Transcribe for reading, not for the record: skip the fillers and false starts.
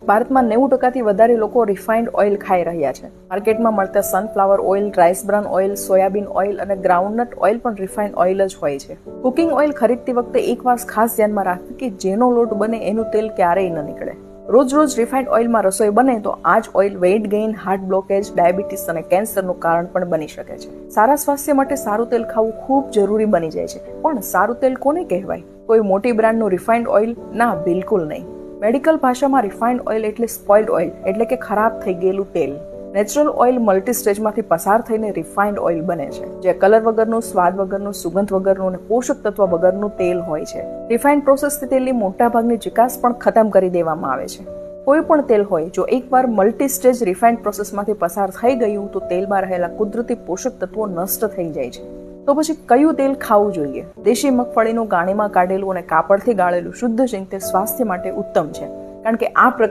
ભારતમાં 90% વધારે લોકો રિફાઇન્ડ ઓઇલ ખાઈ રહ્યા છે. માર્કેટમાં મળતા sunflower oil, rice બ્રાન oil, soybean oil અને ગ્રાઉન્ડનટ ઓઇલ પણ રિફાઇન્ડ ઓઇલ જ હોય છે. કુકિંગ ઓઇલ ખરીદતી વખતે એક વાત ખાસ ધ્યાનમાં રાખવી કે જેનો લોટ બને એનું તેલ ક્યારેય ન નીકળે. રોજ રિફાઇન્ડ ઓઇલમાં રસોઈ બને તો આ જ oil weight gain, heart blockage, diabetes અને કેન્સરનું કારણ પણ બની શકે છે. સારા સ્વાસ્થ્ય માટે સારું તેલ ખાવું ખૂબ જરૂરી બની જાય છે. પણ સારું તેલ કોને કહેવાય? કોઈ મોટી બ્રાન્ડનું રિફાઇન્ડ ઓઇલ? ના, બિલકુલ નહીં. મેડિકલ ભાષામાં રિફાઇન્ડ ઓઇલ એટલે સ્પોઇલ્ડ ઓઇલ, એટલે કે ખરાબ થઈ ગયેલું તેલ. નેચરલ ઓઇલ મલ્ટી સ્ટેજમાંથી પસાર થઈને રિફાઇન્ડ ઓઇલ બને છે, જે કલર વગરનું, સ્વાદ વગરનું, સુગંધ વગરનું અને પોષક તત્વ વગરનું તેલ હોય છે. રિફાઇન્ડ પ્રોસેસથી તેલની મોટાભાગની ચિકાસ પણ ખતમ કરી દેવામાં આવે છે. કોઈ પણ તેલ હોય, જો એકવાર મલ્ટી સ્ટેજ રિફાઇન્ડ પ્રોસેસમાંથી પસાર થઈ ગયું તો તેલમાં રહેલા કુદરતી પોષક તત્વો નષ્ટ થઈ જાય છે. તો પછી કયું તેલ ખાવું જોઈએ? દેશી મગફળીનું ગાણીમાં કાઢેલું અને કાપડથી ગાળેલું શુદ્ધ સિંગ તેલ સ્વાસ્થ્ય માટે ઉત્તમ છે, કારણ કે આ પ્રક્રિયા